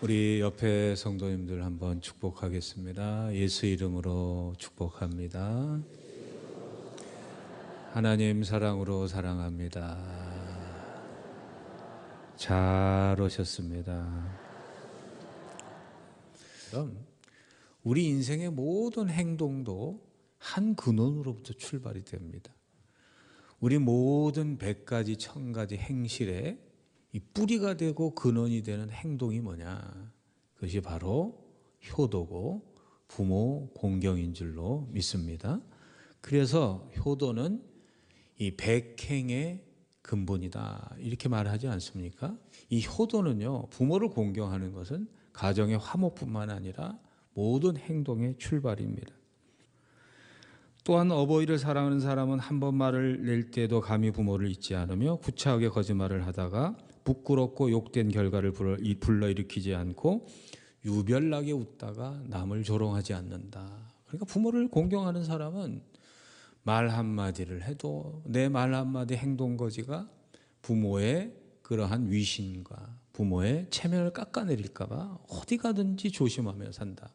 우리 옆에 성도님들 한번 축복하겠습니다. 예수 이름으로 축복합니다. 하나님 사랑으로 사랑합니다. 잘 오셨습니다. 그럼 우리 인생의 모든 행동도 한 근원으로부터 출발이 됩니다. 우리 모든 100가지, 1000가지 행실에 이 뿌리가 되고 근원이 되는 행동이 뭐냐? 그것이 바로 효도고 부모 공경인 줄로 믿습니다. 그래서 효도는 이 백행의 근본이다 이렇게 말하지 않습니까? 이 효도는요, 부모를 공경하는 것은 가정의 화목뿐만 아니라 모든 행동의 출발입니다. 또한 어버이를 사랑하는 사람은 한 번 말을 낼 때도 감히 부모를 잊지 않으며 구차하게 거짓말을 하다가 부끄럽고 욕된 결과를 불러일으키지 않고 유별나게 웃다가 남을 조롱하지 않는다. 그러니까 부모를 공경하는 사람은 말 한마디를 해도 내 말 한마디 행동거지가 부모의 그러한 위신과 부모의 체면을 깎아내릴까 봐 어디 가든지 조심하며 산다.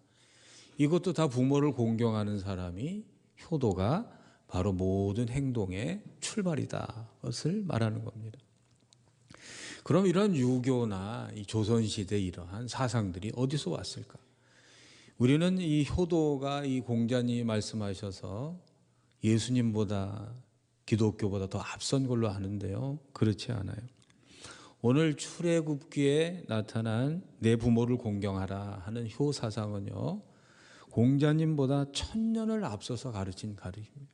이것도 다 부모를 공경하는 사람이 효도가 바로 모든 행동의 출발이다. 것을 말하는 겁니다. 그럼 이런 유교나 이 조선시대 이러한 사상들이 어디서 왔을까? 우리는 이 효도가 이 공자님이 말씀하셔서 예수님보다 기독교보다 더 앞선 걸로 하는데요. 그렇지 않아요. 오늘 출애굽기에 나타난 내 부모를 공경하라 하는 효 사상은요, 공자님보다 1000년을 앞서서 가르친 가르침입니다.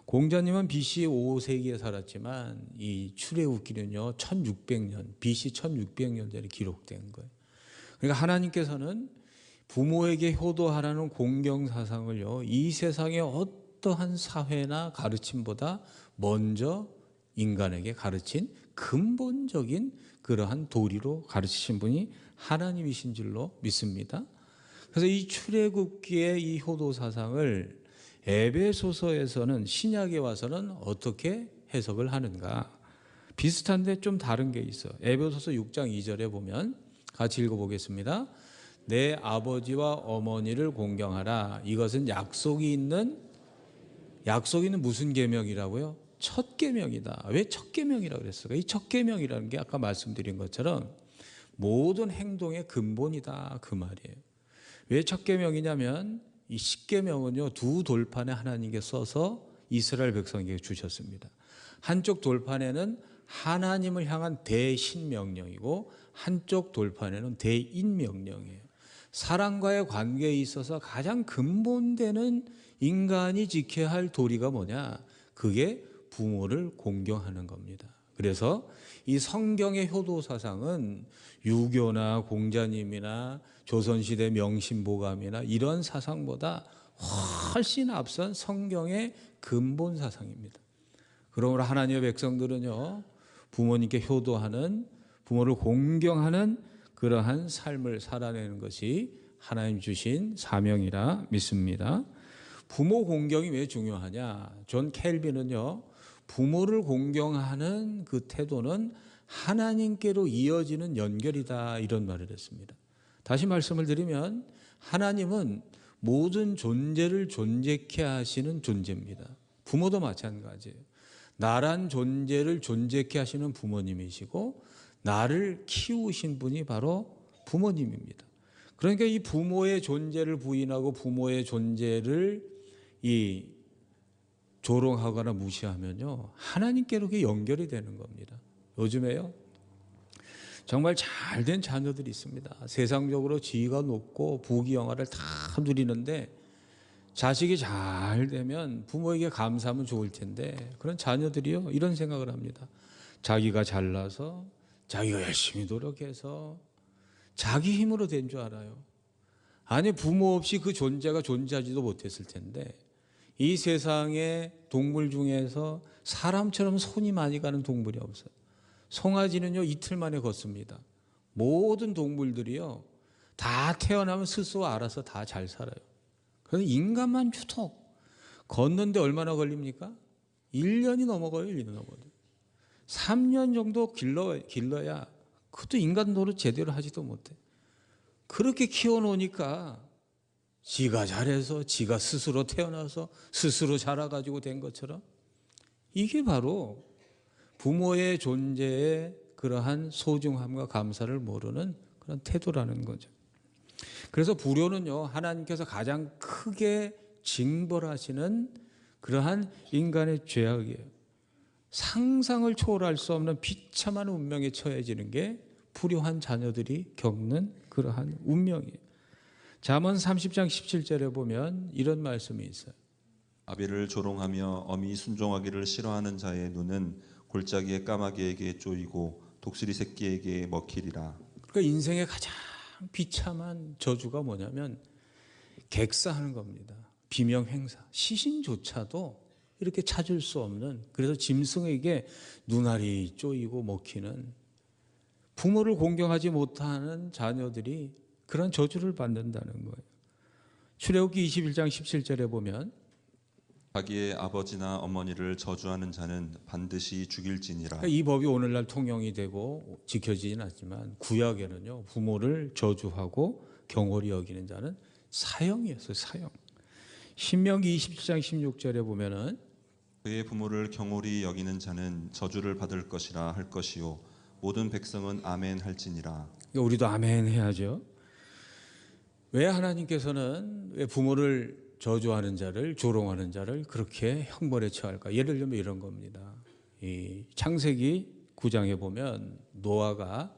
공자님은 BC 5세기에 살았지만 이 출애굽기는요 1600년, BC 1600년 전에 기록된 거예요. 그러니까 하나님께서는 부모에게 효도하라는 공경 사상을요 이 세상의 어떠한 사회나 가르침보다 먼저 인간에게 가르친 근본적인 그러한 도리로 가르치신 분이 하나님이신 줄로 믿습니다. 그래서 이 출애굽기의 이 효도 사상을 에베소서에서는 신약에 와서는 어떻게 해석을 하는가? 비슷한데 좀 다른 게 있어. 에베소서 6장 2절에 보면 같이 읽어보겠습니다. 내 아버지와 어머니를 공경하라. 이것은 약속이 있는 무슨 계명이라고요? 첫 계명이다. 왜 첫 계명이라고 그랬을까? 이 첫 계명이라는 게 아까 말씀드린 것처럼 모든 행동의 근본이다 그 말이에요. 왜 첫 계명이냐면 이 십계명은요 두 돌판에 하나님께 써서 이스라엘 백성에게 주셨습니다. 한쪽 돌판에는 하나님을 향한 대신명령이고 한쪽 돌판에는 대인명령이에요. 사람과의 관계에 있어서 가장 근본되는 인간이 지켜야 할 도리가 뭐냐? 그게 부모를 공경하는 겁니다. 그래서 이 성경의 효도 사상은 유교나 공자님이나 조선시대 명신보감이나 이런 사상보다 훨씬 앞선 성경의 근본 사상입니다. 그러므로 하나님의 백성들은요 부모님께 효도하는, 부모를 공경하는 그러한 삶을 살아내는 것이 하나님 주신 사명이라 믿습니다. 부모 공경이 왜 중요하냐? 존 켈빈은요 부모를 공경하는 그 태도는 하나님께로 이어지는 연결이다 이런 말을 했습니다. 다시 말씀을 드리면 하나님은 모든 존재를 존재케 하시는 존재입니다. 부모도 마찬가지예요. 나란 존재를 존재케 하시는 부모님이시고 나를 키우신 분이 바로 부모님입니다. 그러니까 이 부모의 존재를 부인하고 부모의 존재를 조롱하거나 무시하면요 하나님께로 그게 연결이 되는 겁니다. 요즘에요 정말 잘된 자녀들이 있습니다. 세상적으로 지위가 높고 부귀영화를 다 누리는데 자식이 잘 되면 부모에게 감사하면 좋을 텐데 그런 자녀들이요 이런 생각을 합니다. 자기가 잘나서 자기가 열심히 노력해서 자기 힘으로 된 줄 알아요. 아니 부모 없이 그 존재가 존재하지도 못했을 텐데 이 세상의 동물 중에서 사람처럼 손이 많이 가는 동물이 없어요. 송아지는요 이틀 만에 걷습니다. 모든 동물들이요 다 태어나면 스스로 알아서 다 잘 살아요. 그래서 인간만 유독 걷는데 얼마나 걸립니까? 1년이 넘어가요. 1년이 넘어가요. 3년 정도 길러야 그것도 인간 노릇 제대로 하지도 못해. 그렇게 키워놓으니까 지가 잘해서 지가 스스로 태어나서 스스로 자라가지고 된 것처럼, 이게 바로 부모의 존재에 그러한 소중함과 감사를 모르는 그런 태도라는 거죠. 그래서 불효는요, 하나님께서 가장 크게 징벌하시는 그러한 인간의 죄악이에요. 상상을 초월할 수 없는 비참한 운명에 처해지는 게 불효한 자녀들이 겪는 그러한 운명이에요. 잠언 30장 17절에 보면 이런 말씀이 있어요. 아비를 조롱하며 어미 순종하기를 싫어하는 자의 눈은 골짜기의 까마귀에게 쪼이고 독수리 새끼에게 먹히리라. 그러니까 인생의 가장 비참한 저주가 뭐냐면 객사하는 겁니다. 비명행사. 시신조차도 이렇게 찾을 수 없는, 그래서 짐승에게 눈알이 쪼이고 먹히는, 부모를 공경하지 못하는 자녀들이 그런 저주를 받는다는 거예요. 출애굽기 21장 17절에 보면 자기의 아버지나 어머니를 저주하는 자는 반드시 죽일지니라. 이 법이 오늘날 통용이 되고 지켜지진 않지만 구약에는요, 부모를 저주하고 경홀히 여기는 자는 사형이었어요. 사형. 신명기 27장 16절에 보면은 그의 부모를 경홀히 여기는 자는 저주를 받을 것이라 할 것이요 모든 백성은 아멘 할지니라. 우리도 아멘 해야죠. 왜 하나님께서는 왜 부모를 저주하는 자를, 조롱하는 자를 그렇게 형벌에 처할까? 예를 들면 이런 겁니다. 이 창세기 9장에 보면 노아가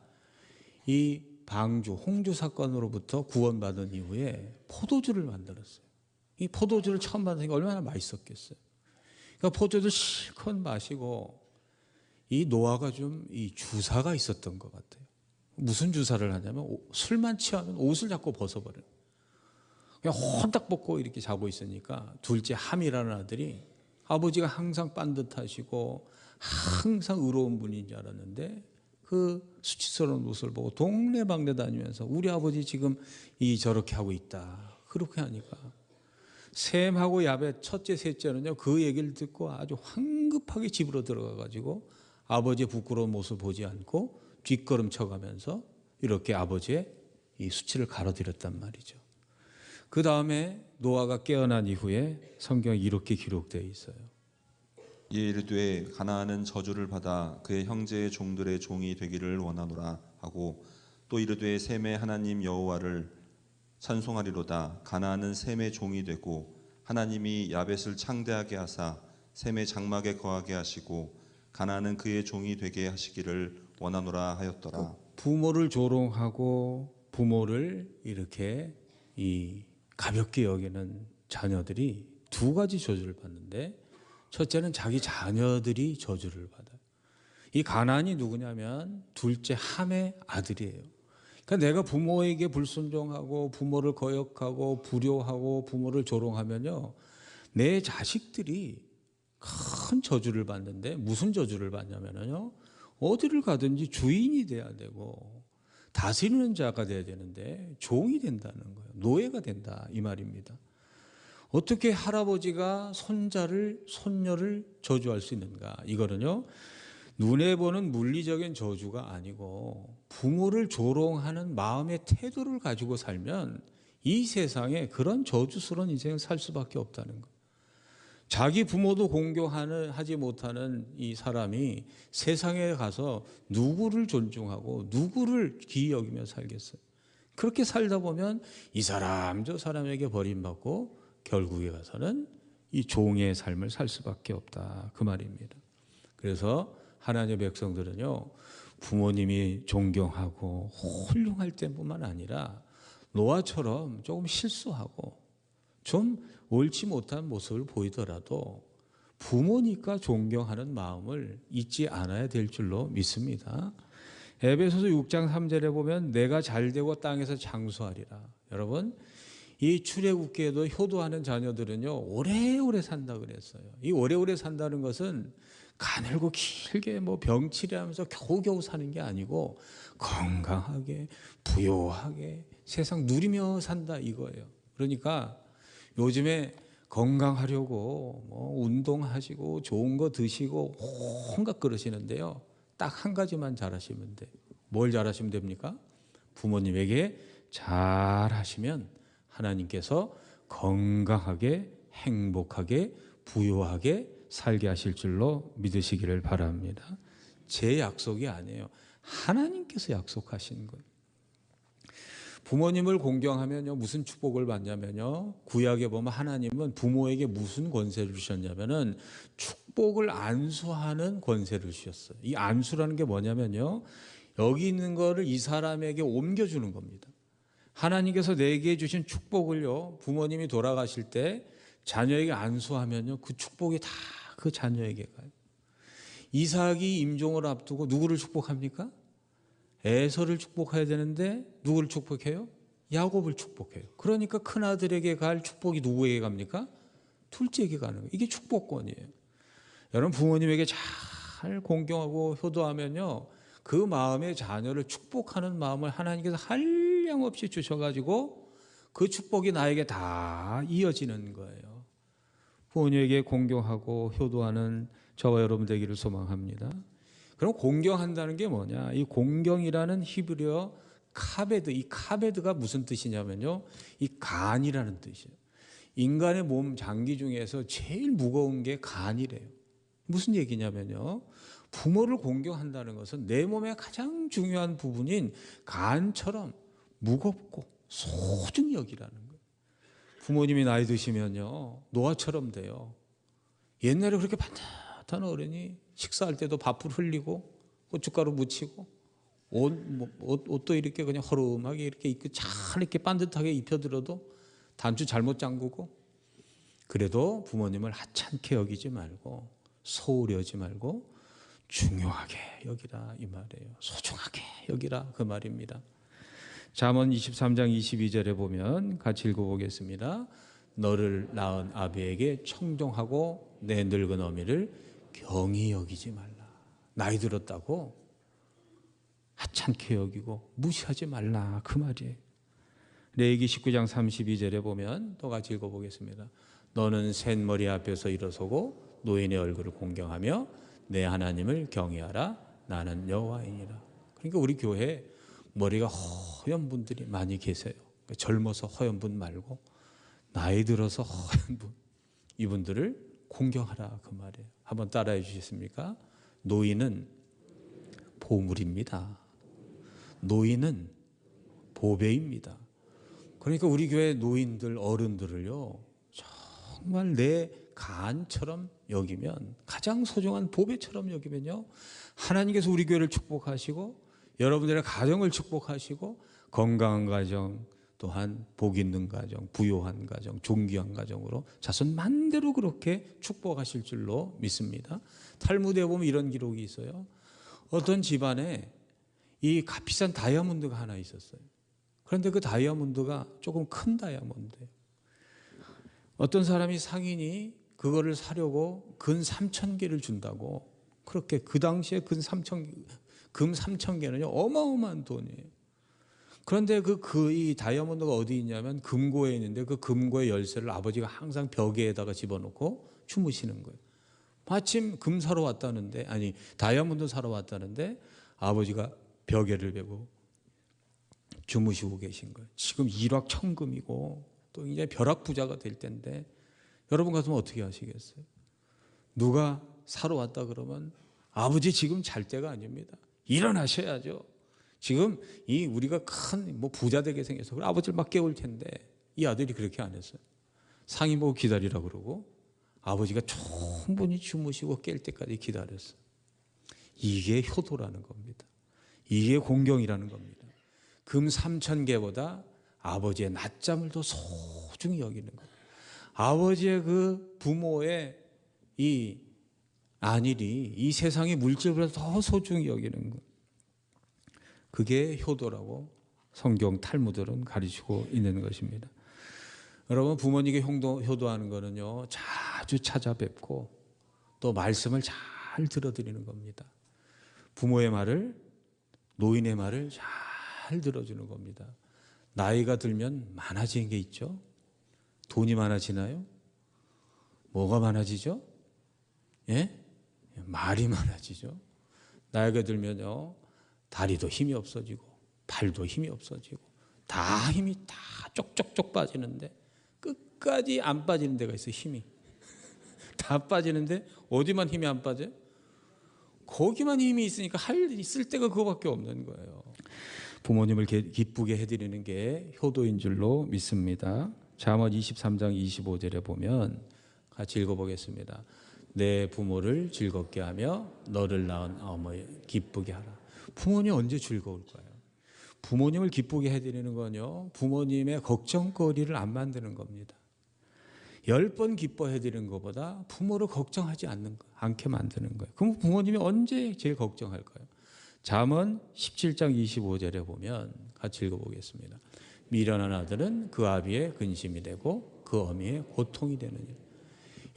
이 방주, 홍주 사건으로부터 구원받은 이후에 포도주를 만들었어요. 이 포도주를 처음 받으니까 얼마나 맛있었겠어요. 그러니까 포도주 실컷 마시고, 이 노아가 좀 이 주사가 있었던 것 같아요. 무슨 주사를 하냐면 술만 취하면 옷을 자꾸 벗어버려요. 그냥 혼딱 벗고 이렇게 자고 있으니까 둘째 함이라는 아들이 아버지가 항상 빤듯하시고 항상 의로운 분인 줄 알았는데 그 수치스러운 모습을 보고 동네방네 다니면서 우리 아버지 지금 저렇게 하고 있다. 그렇게 하니까 셈하고 야벳 첫째 셋째는요, 그 얘기를 듣고 아주 황급하게 집으로 들어가 가지고 아버지의 부끄러운 모습을 보지 않고 뒷걸음 쳐가면서 이렇게 아버지의 이 수치를 가로드렸단 말이죠. 그 다음에 노아가 깨어난 이후에 성경에 이렇게 기록되어 있어요. 이에 이르되 가나안은 저주를 받아 그의 형제의 종들의 종이 되기를 원하노라 하고, 또 이르되 셈의 하나님 여호와를 찬송하리로다. 가나안은 셈의 종이 되고 하나님이 야벳을 창대하게 하사 셈의 장막에 거하게 하시고 가나안은 그의 종이 되게 하시기를 원하노라 하였더라. 부모를 조롱하고 부모를 이렇게 가볍게 여기는 자녀들이 두 가지 저주를 받는데, 첫째는 자기 자녀들이 저주를 받아요. 이 가나안이 누구냐면 둘째 함의 아들이에요. 그러니까 내가 부모에게 불순종하고 부모를 거역하고 불효하고 부모를 조롱하면요, 내 자식들이 큰 저주를 받는데, 무슨 저주를 받냐면요, 어디를 가든지 주인이 돼야 되고 다스리는 자가 돼야 되는데 종이 된다는 거예요. 노예가 된다, 이 말입니다. 어떻게 할아버지가 손녀를 저주할 수 있는가? 이거는요, 눈에 보는 물리적인 저주가 아니고 부모를 조롱하는 마음의 태도를 가지고 살면 이 세상에 그런 저주스러운 인생을 살 수밖에 없다는 거예요. 자기 부모도 공경하지 못하는 이 사람이 세상에 가서 누구를 존중하고 누구를 귀히 여기며 살겠어요? 그렇게 살다 보면 이 사람 저 사람에게 버림받고 결국에 가서는 이 종의 삶을 살 수밖에 없다, 그 말입니다. 그래서 하나님의 백성들은요, 부모님이 존경하고 훌륭할 때뿐만 아니라 노아처럼 조금 실수하고 좀 옳지 못한 모습을 보이더라도 부모니까 존경하는 마음을 잊지 않아야 될 줄로 믿습니다. 에베소서 6장 3절에 보면 내가 잘되고 땅에서 장수하리라. 여러분, 이 출애굽기에도 효도하는 자녀들은요, 오래오래 산다 그랬어요. 이 오래오래 산다는 것은 가늘고 길게 병치레하면서 겨우겨우 사는 게 아니고 건강하게 부요하게 세상 누리며 산다, 이거예요. 그러니까 요즘에 건강하려고 운동하시고 좋은 거 드시고 온갖 그러시는데요, 딱 한 가지만 잘하시면 돼요. 뭘 잘하시면 됩니까? 부모님에게 잘 하시면 하나님께서 건강하게 행복하게 부유하게 살게 하실 줄로 믿으시기를 바랍니다. 제 약속이 아니에요. 하나님께서 약속하신 거예요. 부모님을 공경하면요 무슨 축복을 받냐면요, 구약에 보면 하나님은 부모에게 무슨 권세를 주셨냐면은 축복을 안수하는 권세를 주셨어요. 이 안수라는 게 뭐냐면요, 여기 있는 거를 이 사람에게 옮겨주는 겁니다. 하나님께서 내게 주신 축복을요, 부모님이 돌아가실 때 자녀에게 안수하면요 그 축복이 다 그 자녀에게 가요. 이삭이 임종을 앞두고 누구를 축복합니까? 에서를 축복해야 되는데 누구를 축복해요? 야곱을 축복해요. 그러니까 큰아들에게 갈 축복이 누구에게 갑니까? 둘째에게 가는 거예요. 이게 축복권이에요. 여러분 부모님에게 잘 공경하고 효도하면요 그 마음에 자녀를 축복하는 마음을 하나님께서 한량없이 주셔가지고 그 축복이 나에게 다 이어지는 거예요. 부모님에게 공경하고 효도하는 저와 여러분 되기를 소망합니다. 그럼 공경한다는 게 뭐냐? 이 공경이라는 히브리어 카베드, 이 카베드가 무슨 뜻이냐면요, 이 간이라는 뜻이에요. 인간의 몸 장기 중에서 제일 무거운 게 간이래요. 무슨 얘기냐면요, 부모를 공경한다는 것은 내 몸의 가장 중요한 부분인 간처럼 무겁고 소중히 여기라는 거예요. 부모님이 나이 드시면요 노아처럼 돼요. 옛날에 그렇게 반듯한 어른이 식사할 때도 밥을 흘리고 고춧가루 묻히고 옷도 이렇게 그냥 허름하게 이렇게 입고 잘 이렇게 반듯하게 입혀들어도 단추 잘못 잠그고, 그래도 부모님을 하찮게 여기지 말고 소홀히 여기지 말고 중요하게 여기라 이 말이에요. 소중하게 여기라 그 말입니다. 잠언 23장 22절에 보면 같이 읽어보겠습니다. 너를 낳은 아비에게 청종하고 내 늙은 어미를 경히 여기지 말라. 나이 들었다고 하찮게 여기고 무시하지 말라 그 말이에요. 레위기 19장 32절에 보면 또 같이 읽어보겠습니다. 너는 샌머리 앞에서 일어서고 노인의 얼굴을 공경하며 내 하나님을 경외하라. 나는 여호와이니라. 그러니까 우리 교회에 머리가 허연 분들이 많이 계세요. 젊어서 허연 분 말고 나이 들어서 허연 분, 이분들을 공경하라 그 말이에요. 한번 따라해 주시겠습니까? 노인은 보물입니다. 노인은 보배입니다. 그러니까 우리 교회 노인들 어른들을요 정말 내 간처럼 여기면, 가장 소중한 보배처럼 여기면요 하나님께서 우리 교회를 축복하시고 여러분들의 가정을 축복하시고 건강한 가정, 또한 복 있는 가정, 부요한 가정, 존귀한 가정으로 자손 만대로 그렇게 축복하실 줄로 믿습니다. 탈무드에 보면 이런 기록이 있어요. 어떤 집안에 이 값비싼 다이아몬드가 하나 있었어요. 그런데 그 다이아몬드가 조금 큰 다이아몬드예요. 어떤 사람이 상인이 그거를 사려고 근 3,000개를 준다고, 그렇게 그 당시에 금 3,000개는요 어마어마한 돈이에요. 그런데 이 다이아몬드가 어디 있냐면 금고에 있는데 그 금고의 열쇠를 아버지가 항상 벽에다가 집어넣고 주무시는 거예요. 마침 금 사러 왔다는데, 아니 다이아몬드 사러 왔다는데 아버지가 벽에를 베고 주무시고 계신 거예요. 지금 일확천금이고 또 이제 벼락부자가 될 텐데 여러분 같으면 어떻게 하시겠어요? 누가 사러 왔다 그러면 아버지 지금 잘 때가 아닙니다. 일어나셔야죠. 지금 이 우리가 큰 부자 되게 생겨서 그래 아버지를 막 깨울 텐데, 이 아들이 그렇게 안 했어요. 상이 보고 기다리라 그러고 아버지가 충분히 주무시고 깰 때까지 기다렸어요. 이게 효도라는 겁니다. 이게 공경이라는 겁니다. 금 3,000개보다 아버지의 낮잠을 더 소중히 여기는 거예요. 아버지의 그 부모의 이 안일이 이 세상의 물질보다 더 소중히 여기는 거예요. 그게 효도라고 성경 탈무드는 가르치고 있는 것입니다. 여러분 부모님께 효도하는 거는요 자주 찾아뵙고 또 말씀을 잘 들어드리는 겁니다. 부모의 말을, 노인의 말을 잘 들어주는 겁니다. 나이가 들면 많아지는 게 있죠. 돈이 많아지나요? 뭐가 많아지죠? 예? 말이 많아지죠. 나이가 들면요 다리도 힘이 없어지고 팔도 힘이 없어지고 다 힘이 다 쪽쪽쪽 빠지는데 끝까지 안 빠지는 데가 있어요. 힘이 다 빠지는데 어디만 힘이 안 빠져요? 거기만 힘이 있으니까 쓸 데가 그거밖에 없는 거예요. 부모님을 기쁘게 해드리는 게 효도인 줄로 믿습니다. 잠언 23장 25절에 보면 같이 읽어보겠습니다. 내 부모를 즐겁게 하며 너를 낳은 어머니 기쁘게 하라. 부모님 언제 즐거울까요? 부모님을 기쁘게 해드리는 건요, 부모님의 걱정거리를 안 만드는 겁니다. 10번 기뻐해드리는 것보다 부모를 걱정하지 않게 만드는 거예요. 그럼 부모님이 언제 제일 걱정할까요? 잠언 17장 25절에 보면 같이 읽어보겠습니다. 미련한 아들은 그 아비의 근심이 되고 그 어미의 고통이 되느니라.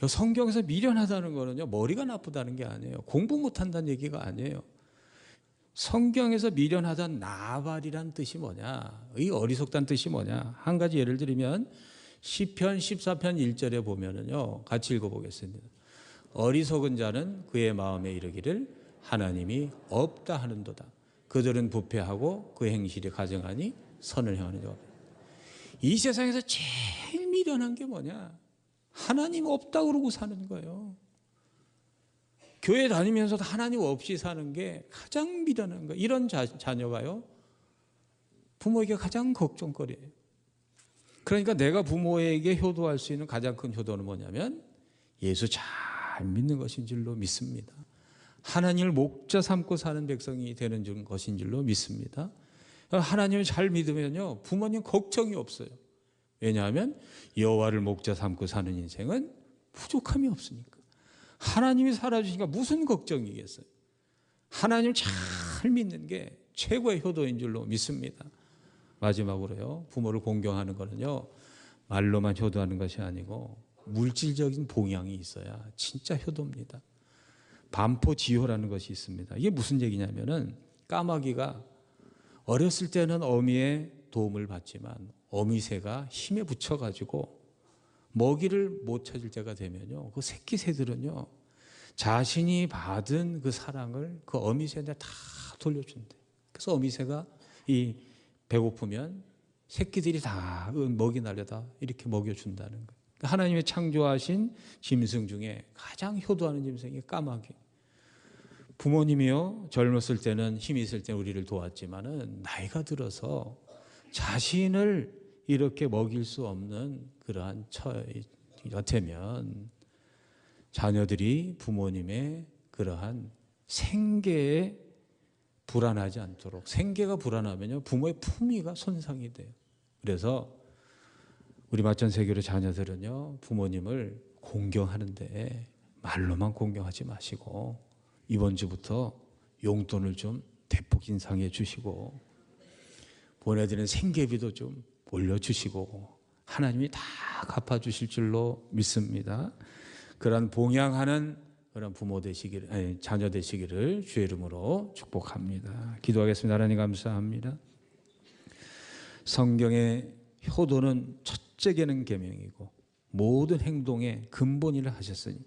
성경에서 미련하다는 거는요, 머리가 나쁘다는 게 아니에요. 공부 못한다는 얘기가 아니에요. 성경에서 미련하다는 나발이란 뜻이 뭐냐, 이 어리석다는 뜻이 뭐냐. 한 가지 예를 들면 시편 14편 1절에 보면은요, 같이 읽어보겠습니다. 어리석은 자는 그의 마음에 이르기를 하나님이 없다 하는도다. 그들은 부패하고 그 행실이 가증하니 선을 행하는 자가 없다. 이 세상에서 제일 미련한 게 뭐냐? 하나님 없다 그러고 사는 거예요. 교회 다니면서도 하나님 없이 사는 게 가장 미련한 거예요. 이런 자녀가요, 부모에게 가장 걱정거리예요. 그러니까 내가 부모에게 효도할 수 있는 가장 큰 효도는 뭐냐면 예수 잘 믿는 것인 줄로 믿습니다. 하나님을 목자 삼고 사는 백성이 되는 것인 줄로 믿습니다. 하나님을 잘 믿으면요, 부모님 걱정이 없어요. 왜냐하면 여호와를 목자 삼고 사는 인생은 부족함이 없으니까. 하나님이 살아주시니까 무슨 걱정이겠어요. 하나님을 잘 믿는 게 최고의 효도인 줄로 믿습니다. 마지막으로요, 부모를 공경하는 거는요, 말로만 효도하는 것이 아니고 물질적인 봉양이 있어야 진짜 효도입니다. 반포지효라는 것이 있습니다. 이게 무슨 얘기냐면은, 까마귀가 어렸을 때는 어미의 도움을 받지만 어미새가 힘에 붙여가지고 먹이를 못 찾을 때가 되면요, 그 새끼 새들은요, 자신이 받은 그 사랑을 그 어미새한테 다 돌려준대. 그래서 어미새가 이 배고프면 새끼들이 다 먹이 날려다 이렇게 먹여준다는 거예요. 하나님의 창조하신 짐승 중에 가장 효도하는 짐승이 까마귀. 부모님이요, 젊었을 때는 힘이 있을 때 우리를 도왔지만은 나이가 들어서 자신을 이렇게 먹일 수 없는 그러한 처해 같으면 자녀들이 부모님의 그러한 생계에 불안하지 않도록, 생계가 불안하면요, 부모의 품위가 손상이 돼요. 그래서 우리 마천세교로 자녀들은요, 부모님을 공경하는데 말로만 공경하지 마시고 이번 주부터 용돈을 좀 대폭 인상해 주시고 보내드리는 생계비도 좀 올려주시고 하나님이 다 갚아주실 줄로 믿습니다. 그런 봉양하는 그런 부모 되시기를, 자녀 되시기를 주의 이름으로 축복합니다. 기도하겠습니다. 하나님 감사합니다. 성경의 효도는 첫째 계명이고 모든 행동의 근본이라 하셨으니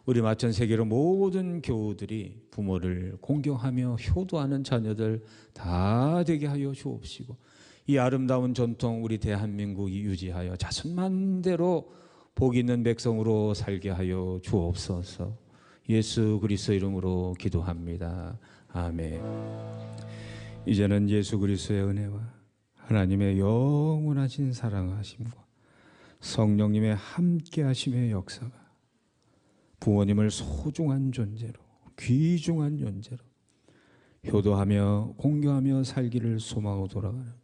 우리 마천세계로 모든 교우들이 부모를 공경하며 효도하는 자녀들 다 되게 하여 주옵시고 이 아름다운 전통 우리 대한민국이 유지하여 자손만대로 복 있는 백성으로 살게 하여 주옵소서. 예수 그리스도 이름으로 기도합니다. 아멘. 이제는 예수 그리스도의 은혜와 하나님의 영원하신 사랑하심과 성령님의 함께하심의 역사가 부모님을 소중한 존재로, 귀중한 존재로 효도하며 공경하며 살기를 소망하고 돌아가는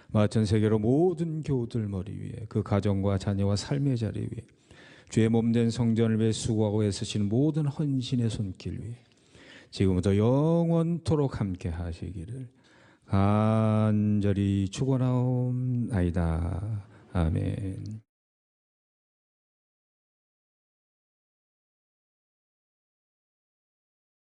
마천세계로 모든 교우들 머리 위에 그 가정과 자녀와 삶의 자리 위에 주의 몸된 성전을 위해 수고하고 애쓰시는 모든 헌신의 손길 위에 지금부터 영원토록 함께 하시기를 간절히 축원하옵나이다. 아멘.